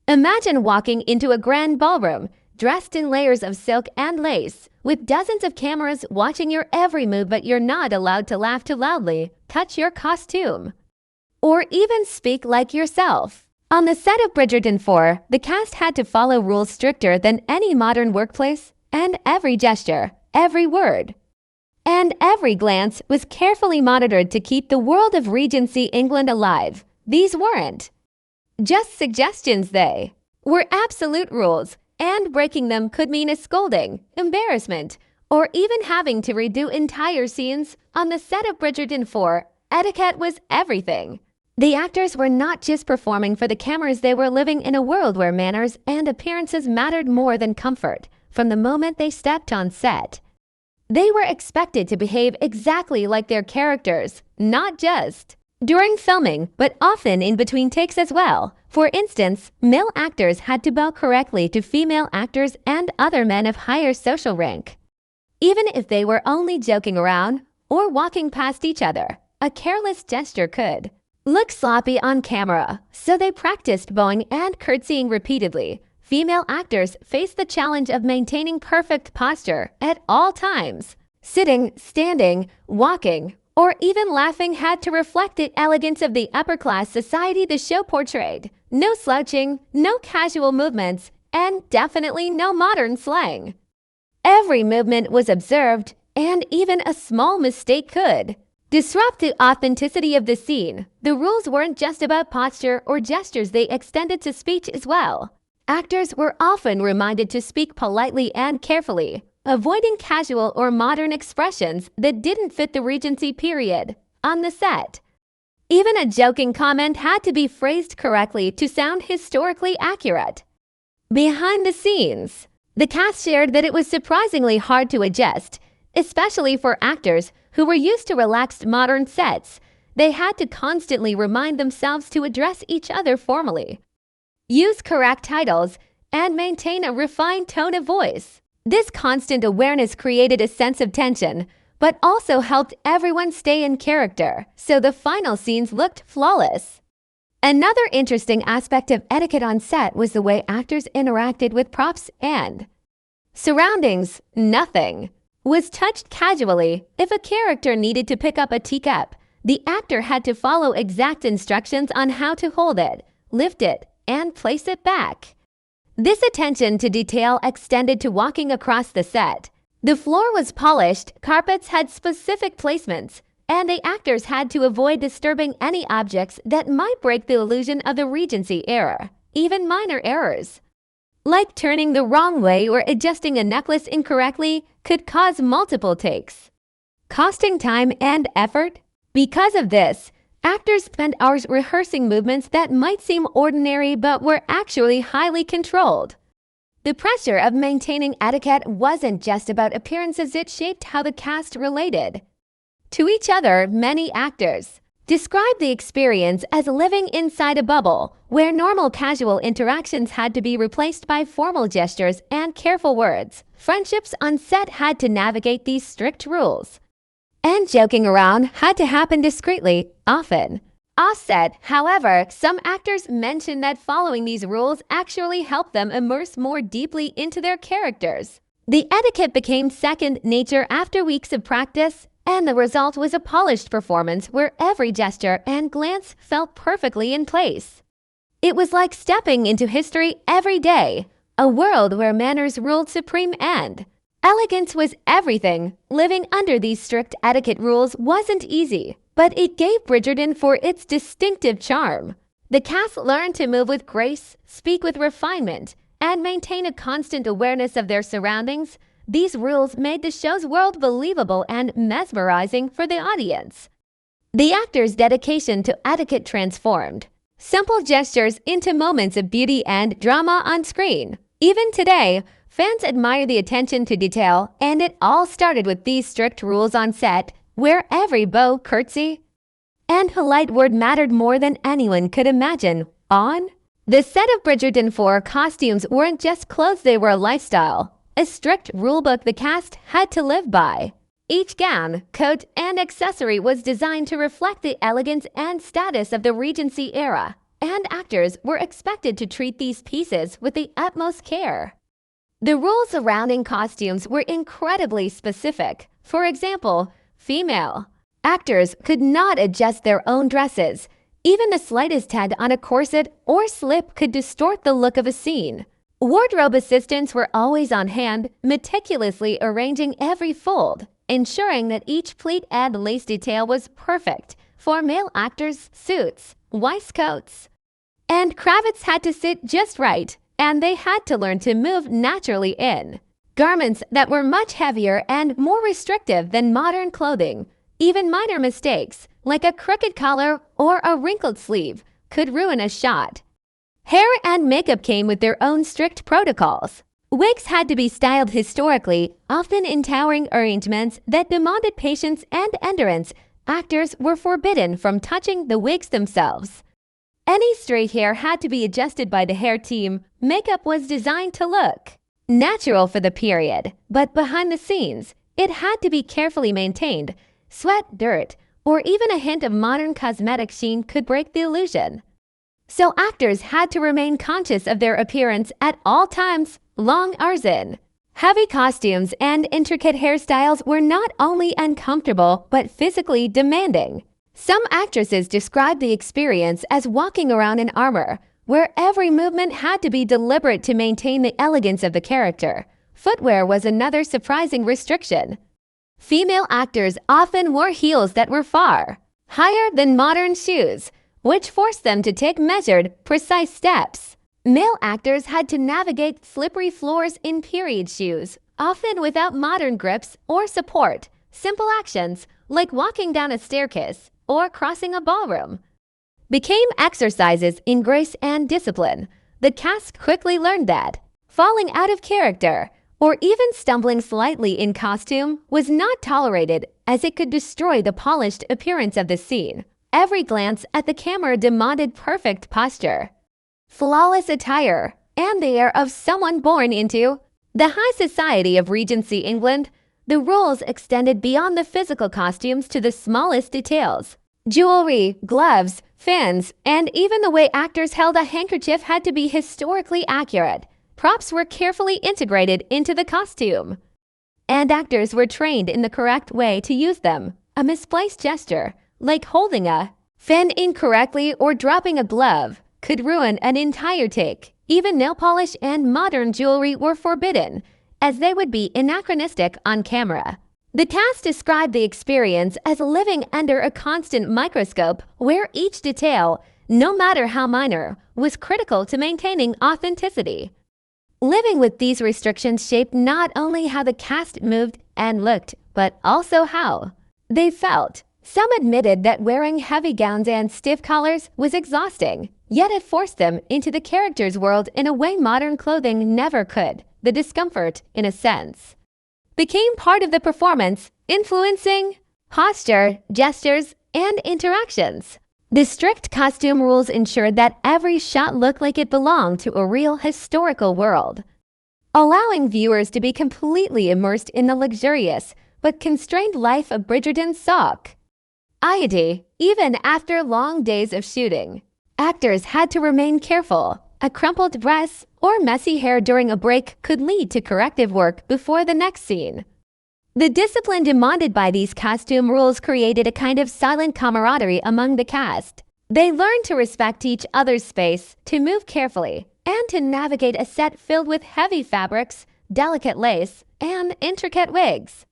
Imagine walking into a grand ballroom, dressed in layers of silk and lace, with dozens of cameras watching your every move, but you're not allowed to laugh too loudly, touch your costume, or even speak like yourself. On the set of Bridgerton 4, the cast had to follow rules stricter than any modern workplace, and every gesture, every word, and every glance was carefully monitored to keep the world of Regency England alive. These weren't just suggestions, they were absolute rules, and breaking them could mean a scolding, embarrassment, or even having to redo entire scenes. On the set of Bridgerton 4, etiquette was everything. The actors were not just performing for the cameras, they were living in a world where manners and appearances mattered more than comfort. From the moment they stepped on set, they were expected to behave exactly like their characters, not just during filming, but often in between takes as well. For instance, male actors had to bow correctly to female actors and other men of higher social rank, even if they were only joking around or walking past each other. A careless gesture could look sloppy on camera, so they practiced bowing and curtsying repeatedly. Female actors faced the challenge of maintaining perfect posture at all times. Sitting, standing, walking, or even laughing had to reflect the elegance of the upper-class society the show portrayed. No slouching, no casual movements, and definitely no modern slang. Every movement was observed, and even a small mistake could disrupt the authenticity of the scene. The rules weren't just about posture or gestures, they extended to speech as well. Actors were often reminded to speak politely and carefully, avoiding casual or modern expressions that didn't fit the Regency period. On the set, even a joking comment had to be phrased correctly to sound historically accurate. Behind the scenes, the cast shared that it was surprisingly hard to adjust, especially for actors who were used to relaxed modern sets. They had to constantly remind themselves to address each other formally, use correct titles, and maintain a refined tone of voice. This constant awareness created a sense of tension, but also helped everyone stay in character, so the final scenes looked flawless. Another interesting aspect of etiquette on set was the way actors interacted with props and surroundings. Nothing was touched casually. If a character needed to pick up a teacup, the actor had to follow exact instructions on how to hold it, lift it, and place it back. This attention to detail extended to walking across the set. The floor was polished, carpets had specific placements, and the actors had to avoid disturbing any objects that might break the illusion of the Regency era. Even minor errors, like turning the wrong way or adjusting a necklace incorrectly, could cause multiple takes, costing time and effort. Because of this, actors spent hours rehearsing movements that might seem ordinary but were actually highly controlled. The pressure of maintaining etiquette wasn't just about appearances, it shaped how the cast related to each other. Many actors described the experience as living inside a bubble, where normal casual interactions had to be replaced by formal gestures and careful words. Friendships on set had to navigate these strict rules, and joking around had to happen discreetly, often off-set. However, some actors mentioned that following these rules actually helped them immerse more deeply into their characters. The etiquette became second nature after weeks of practice, and the result was a polished performance where every gesture and glance felt perfectly in place. It was like stepping into history every day, a world where manners ruled supreme and elegance was everything. Living under these strict etiquette rules wasn't easy, but it gave Bridgerton for its distinctive charm. The cast learned to move with grace, speak with refinement, and maintain a constant awareness of their surroundings. These rules made the show's world believable and mesmerizing for the audience. The actors' dedication to etiquette transformed simple gestures into moments of beauty and drama on screen. Even today, fans admire the attention to detail, and it all started with these strict rules on set, where every bow, curtsy, and polite word mattered more than anyone could imagine. On the set of Bridgerton 4, costumes weren't just clothes, they were a lifestyle, a strict rulebook the cast had to live by. Each gown, coat, and accessory was designed to reflect the elegance and status of the Regency era. and actors were expected to treat these pieces with the utmost care. The rules surrounding costumes were incredibly specific. For example, female actors could not adjust their own dresses. Even the slightest tug on a corset or slip could distort the look of a scene. Wardrobe assistants were always on hand, meticulously arranging every fold, ensuring that each pleat and lace detail was perfect. For male actors, suits, waistcoats, and cravats had to sit just right, and they had to learn to move naturally in garments that were much heavier and more restrictive than modern clothing. Even minor mistakes, like a crooked collar or a wrinkled sleeve, could ruin a shot. Hair and makeup came with their own strict protocols. Wigs had to be styled historically, often in towering arrangements that demanded patience and endurance. Actors were forbidden from touching the wigs themselves. Any straight hair had to be adjusted by the hair team. Makeup was designed to look natural for the period, but behind the scenes, it had to be carefully maintained. Sweat, dirt, or even a hint of modern cosmetic sheen could break the illusion. So actors had to remain conscious of their appearance at all times. Long arson, heavy costumes, and intricate hairstyles were not only uncomfortable but physically demanding. Some actresses described the experience as walking around in armor, where every movement had to be deliberate to maintain the elegance of the character. Footwear was another surprising restriction. Female actors often wore heels that were far higher than modern shoes, which forced them to take measured, precise steps. Male actors had to navigate slippery floors in period shoes, often without modern grips or support. Simple actions, like walking down a staircase or crossing a ballroom, became exercises in grace and discipline. The cast quickly learned that falling out of character or even stumbling slightly in costume was not tolerated, as it could destroy the polished appearance of the scene. Every glance at the camera demanded perfect posture, flawless attire, and the air of someone born into the high society of Regency England. The rules extended beyond the physical costumes to the smallest details. Jewelry, gloves, fans, and even the way actors held a handkerchief had to be historically accurate. Props were carefully integrated into the costume, and actors were trained in the correct way to use them. A misplaced gesture, like holding a fan incorrectly or dropping a glove, could ruin an entire take. Even nail polish and modern jewelry were forbidden, as they would be anachronistic on camera. The cast described the experience as living under a constant microscope, where each detail, no matter how minor, was critical to maintaining authenticity. Living with these restrictions shaped not only how the cast moved and looked, but also how they felt. Some admitted that wearing heavy gowns and stiff collars was exhausting, yet it forced them into the character's world in a way modern clothing never could. The discomfort, in a sense, became part of the performance, influencing posture, gestures, and interactions. The strict costume rules ensured that every shot looked like it belonged to a real historical world, allowing viewers to be completely immersed in the luxurious but constrained life of Bridgerton sock. Even after long days of shooting, actors had to remain careful. A crumpled dress or messy hair during a break could lead to corrective work before the next scene. The discipline demanded by these costume rules created a kind of silent camaraderie among the cast. They learned to respect each other's space, to move carefully, and to navigate a set filled with heavy fabrics, delicate lace, and intricate wigs.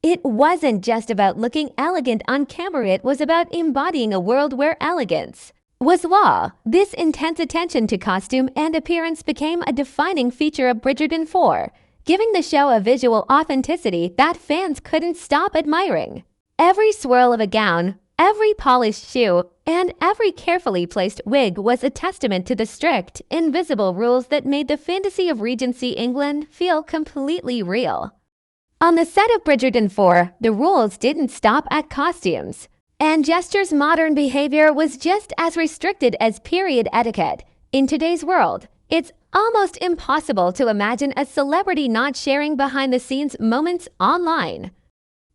It wasn't just about looking elegant on camera, it was about embodying a world where elegance was law. This intense attention to costume and appearance became a defining feature of Bridgerton 4, giving the show a visual authenticity that fans couldn't stop admiring. Every swirl of a gown, every polished shoe, and every carefully placed wig was a testament to the strict, invisible rules that made the fantasy of Regency England feel completely real. On the set of Bridgerton 4, the rules didn't stop at costumes and gestures. Modern behavior was just as restricted as period etiquette. In today's world, it's almost impossible to imagine a celebrity not sharing behind-the-scenes moments online.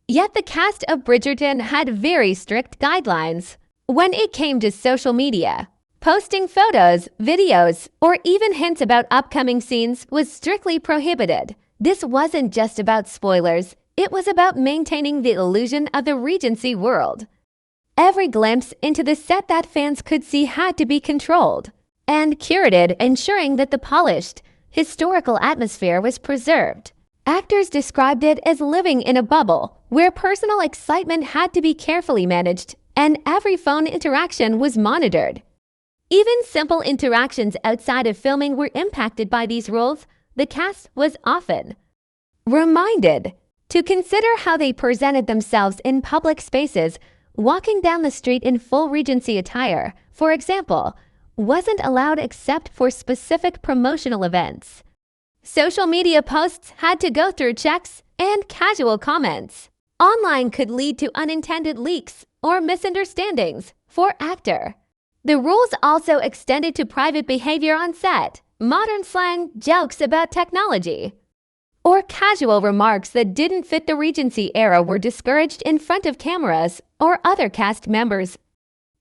Yet the cast of Bridgerton had very strict guidelines when it came to social media. Posting photos, videos, or even hints about upcoming scenes was strictly prohibited. This wasn't just about spoilers, it was about maintaining the illusion of the Regency world. Every glimpse into the set that fans could see had to be controlled and curated, ensuring that the polished, historical atmosphere was preserved. Actors described it as living in a bubble where personal excitement had to be carefully managed and every phone interaction was monitored. Even simple interactions outside of filming were impacted by these rules. The cast was often reminded to consider how they presented themselves in public spaces. Walking down the street in full Regency attire, for example, wasn't allowed except for specific promotional events. Social media posts had to go through checks and casual comments. Online could lead to unintended leaks or misunderstandings for actor. The rules also extended to private behavior on set, modern slang, jokes about technology, or casual remarks that didn't fit the Regency era were discouraged in front of cameras or other cast members.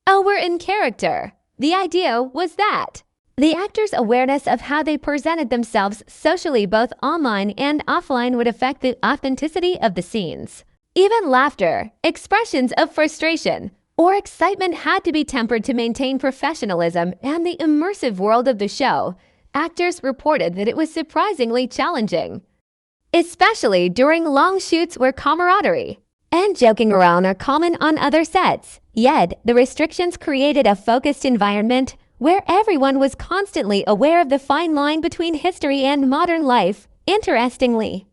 Oh, we're in character. The idea was that the actors' awareness of how they presented themselves socially both online and offline would affect the authenticity of the scenes. Even laughter, expressions of frustration, or excitement had to be tempered to maintain professionalism and the immersive world of the show. Actors reported that it was surprisingly challenging, especially during long shoots where camaraderie and joking around are common on other sets. Yet, the restrictions created a focused environment where everyone was constantly aware of the fine line between history and modern life. Interestingly,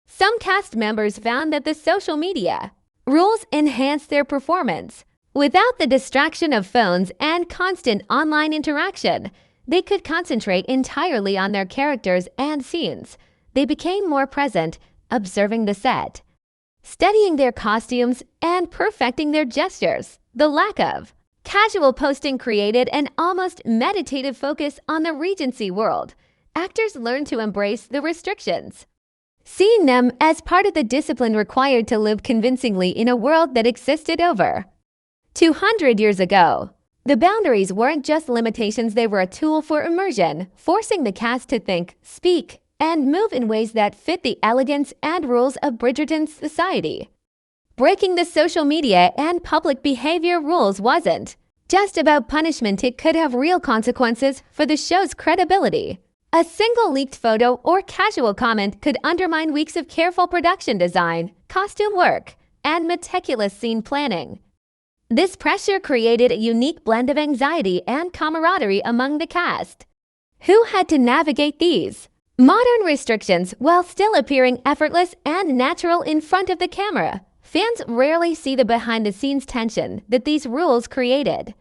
some cast members found that the social media rules enhanced their performance. Without the distraction of phones and constant online interaction, they could concentrate entirely on their characters and scenes. They became more present, observing the set, studying their costumes, and perfecting their gestures. The lack of casual posting created an almost meditative focus on the Regency world. Actors learned to embrace the restrictions, seeing them as part of the discipline required to live convincingly in a world that existed over 200 years ago. The boundaries weren't just limitations, they were a tool for immersion, forcing the cast to think, speak, and move in ways that fit the elegance and rules of Bridgerton's society. Breaking the social media and public behavior rules wasn't just about punishment, it could have real consequences for the show's credibility. A single leaked photo or casual comment could undermine weeks of careful production design, costume work, and meticulous scene planning. This pressure created a unique blend of anxiety and camaraderie among the cast, who had to navigate these modern restrictions while still appearing effortless and natural in front of the camera. Fans rarely see the behind-the-scenes tension that these rules created,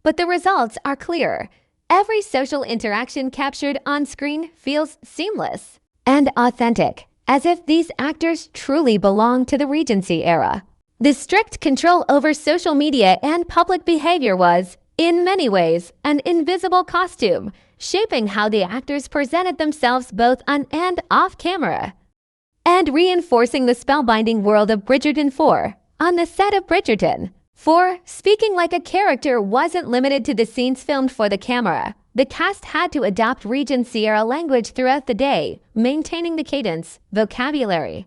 but the results are clear. Every social interaction captured on screen feels seamless and authentic, as if these actors truly belong to the Regency era. The strict control over social media and public behavior was, in many ways, an invisible costume, shaping how the actors presented themselves both on and off camera, and reinforcing the spellbinding world of Bridgerton 4. On the set of Bridgerton 4, speaking like a character wasn't limited to the scenes filmed for the camera. The cast had to adopt Regency-era language throughout the day, maintaining the cadence, vocabulary,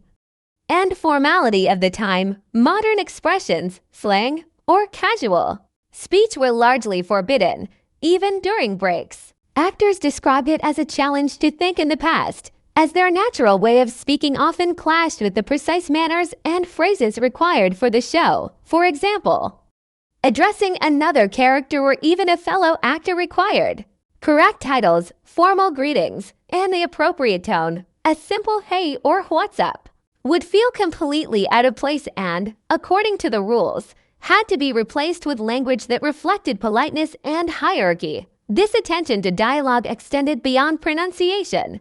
and formality of the time. Modern expressions, slang, or casual speech were largely forbidden, even during breaks. Actors described it as a challenge to think in the past, as their natural way of speaking often clashed with the precise manners and phrases required for the show. For example, addressing another character or even a fellow actor required correct titles, formal greetings, and the appropriate tone. A simple "hey" or "what's up" would feel completely out of place and, according to the rules, had to be replaced with language that reflected politeness and hierarchy. This attention to dialogue extended beyond pronunciation.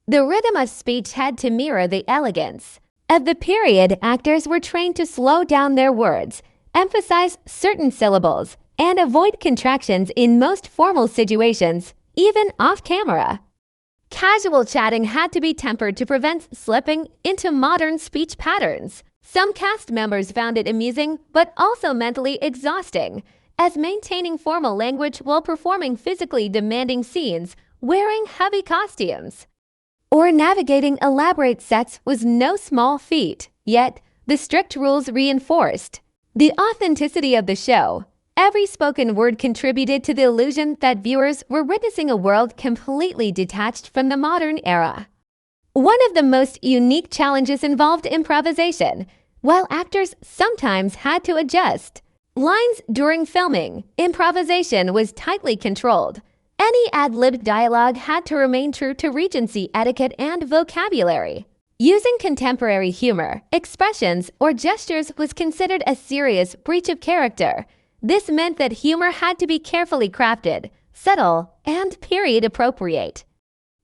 The rhythm of speech had to mirror the elegance of the period. Actors were trained to slow down their words, emphasize certain syllables, and avoid contractions in most formal situations, even off-camera. Casual chatting had to be tempered to prevent slipping into modern speech patterns. Some cast members found it amusing, but also mentally exhausting. as maintaining formal language while performing physically demanding scenes, wearing heavy costumes, or navigating elaborate sets was no small feat. Yet, the strict rules reinforced the authenticity of the show. Every spoken word contributed to the illusion that viewers were witnessing a world completely detached from the modern era. One of the most unique challenges involved improvisation. While actors sometimes had to adjust lines during filming, improvisation was tightly controlled. Any ad-libbed dialogue had to remain true to Regency etiquette and vocabulary. Using contemporary humor, expressions, or gestures was considered a serious breach of character. This meant that humor had to be carefully crafted, subtle, and period-appropriate,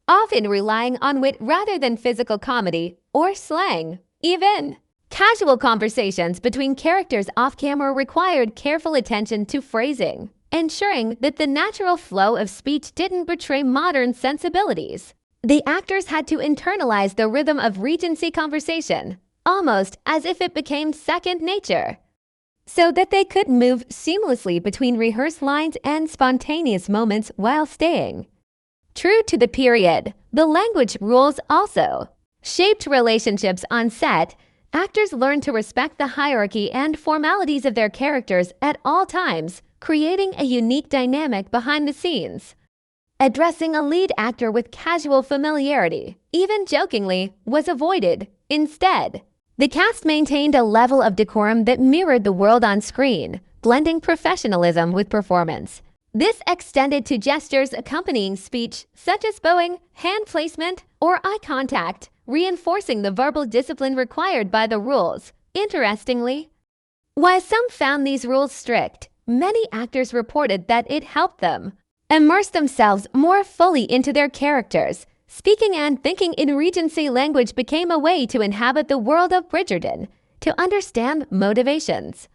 often relying on wit rather than physical comedy or slang. Even casual conversations between characters off-camera required careful attention to phrasing, ensuring that the natural flow of speech didn't betray modern sensibilities. The actors had to internalize the rhythm of Regency conversation, almost as if it became second nature, so that they could move seamlessly between rehearsed lines and spontaneous moments while staying true to the period. The language rules also shaped relationships on set. Actors learned to respect the hierarchy and formalities of their characters at all times, creating a unique dynamic behind the scenes. Addressing a lead actor with casual familiarity, even jokingly, was avoided. Instead, the cast maintained a level of decorum that mirrored the world on screen, blending professionalism with performance. This extended to gestures accompanying speech, such as bowing, hand placement, or eye contact, reinforcing the verbal discipline required by the rules. Interestingly, while some found these rules strict, many actors reported that it helped them immerse themselves more fully into their characters. Speaking and thinking in Regency language became a way to inhabit the world of Bridgerton, to understand motivations,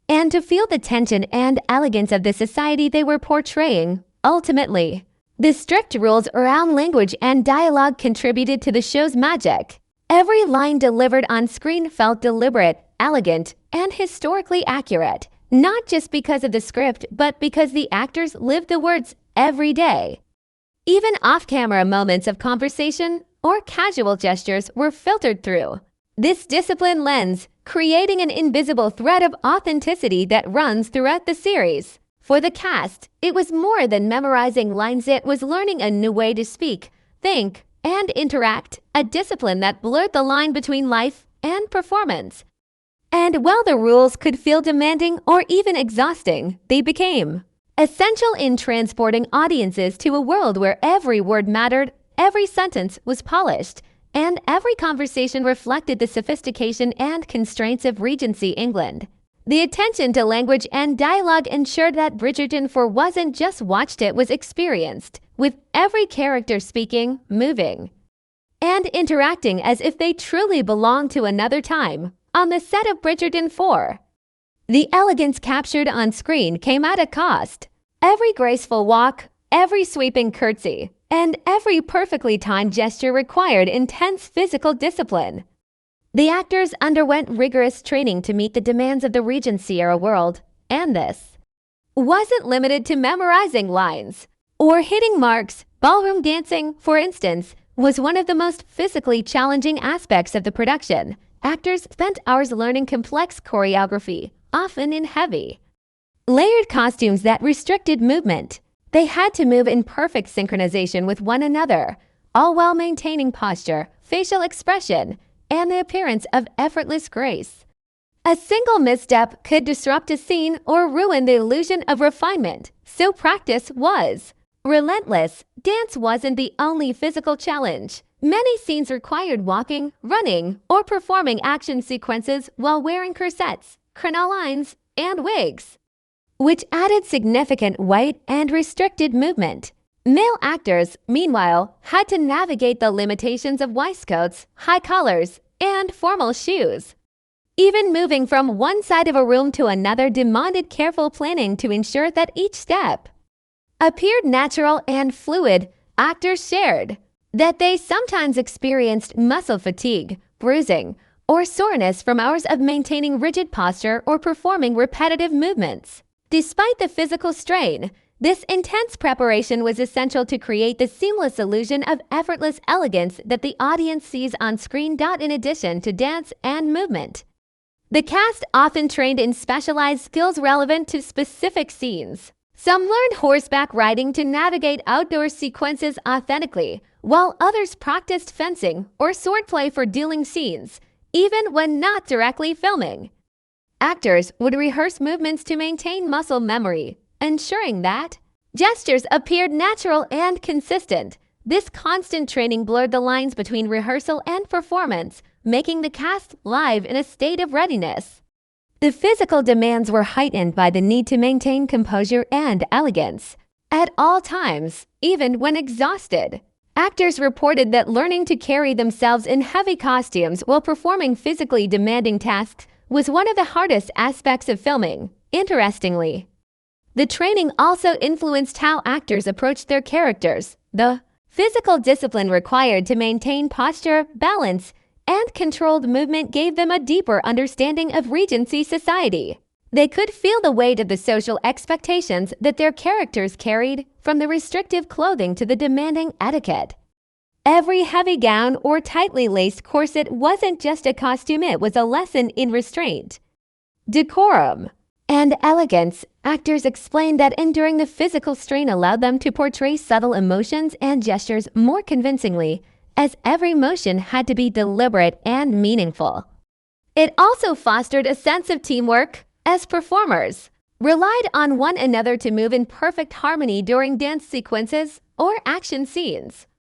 and to feel the tension and elegance of the society they were portraying. Ultimately, the strict rules around language and dialogue contributed to the show's magic. Every line delivered on screen felt deliberate, elegant, and historically accurate, not just because of the script, but because the actors lived the words every day. Even off-camera moments of conversation or casual gestures were filtered through this disciplined lens, creating an invisible thread of authenticity that runs throughout the series. For the cast, it was more than memorizing lines. It was learning a new way to speak, think, and interact, a discipline that blurred the line between life and performance. And while the rules could feel demanding or even exhausting, they became essential in transporting audiences to a world where every word mattered, every sentence was polished, and every conversation reflected the sophistication and constraints of Regency England. The attention to language and dialogue ensured that Bridgerton wasn't just watched, it was experienced, with every character speaking, moving, and interacting as if they truly belonged to another time. On the set of Bridgerton 4, the elegance captured on screen came at a cost. Every graceful walk, every sweeping curtsy, and every perfectly timed gesture required intense physical discipline. The actors underwent rigorous training to meet the demands of the Regency-era world, and this wasn't limited to memorizing lines or hitting marks. Ballroom dancing, for instance, was one of the most physically challenging aspects of the production. Actors spent hours learning complex choreography, often in heavy, layered costumes that restricted movement. They had to move in perfect synchronization with one another, all while maintaining posture, facial expression, and the appearance of effortless grace. A single misstep could disrupt a scene or ruin the illusion of refinement, so practice was relentless. Dance wasn't the only physical challenge. Many scenes required walking, running, or performing action sequences while wearing corsets, crinolines, and wigs, which added significant weight and restricted movement. Male actors, meanwhile, had to navigate the limitations of waistcoats, high collars, and formal shoes. Even moving from one side of a room to another demanded careful planning to ensure that each step appeared natural and fluid. Actors shared that they sometimes experienced muscle fatigue, bruising, or soreness from hours of maintaining rigid posture or performing repetitive movements. Despite the physical strain, this intense preparation was essential to create the seamless illusion of effortless elegance that the audience sees on screen. In addition to dance and movement, the cast often trained in specialized skills relevant to specific scenes. Some learned horseback riding to navigate outdoor sequences authentically, while others practiced fencing or swordplay for dueling scenes, even when not directly filming. Actors would rehearse movements to maintain muscle memory, ensuring that gestures appeared natural and consistent. This constant training blurred the lines between rehearsal and performance, making the cast live in a state of readiness. The physical demands were heightened by the need to maintain composure and elegance at all times, even when exhausted. Actors reported that learning to carry themselves in heavy costumes while performing physically demanding tasks was one of the hardest aspects of filming. Interestingly, the training also influenced how actors approached their characters. The physical discipline required to maintain posture, balance, and controlled movement gave them a deeper understanding of Regency society. They could feel the weight of the social expectations that their characters carried, from the restrictive clothing to the demanding etiquette. Every heavy gown or tightly laced corset wasn't just a costume, it was a lesson in restraint, decorum, and elegance. Actors explained that enduring the physical strain allowed them to portray subtle emotions and gestures more convincingly, as every motion had to be deliberate and meaningful. It also fostered a sense of teamwork, as performers relied on one another to move in perfect harmony during dance sequences or action scenes.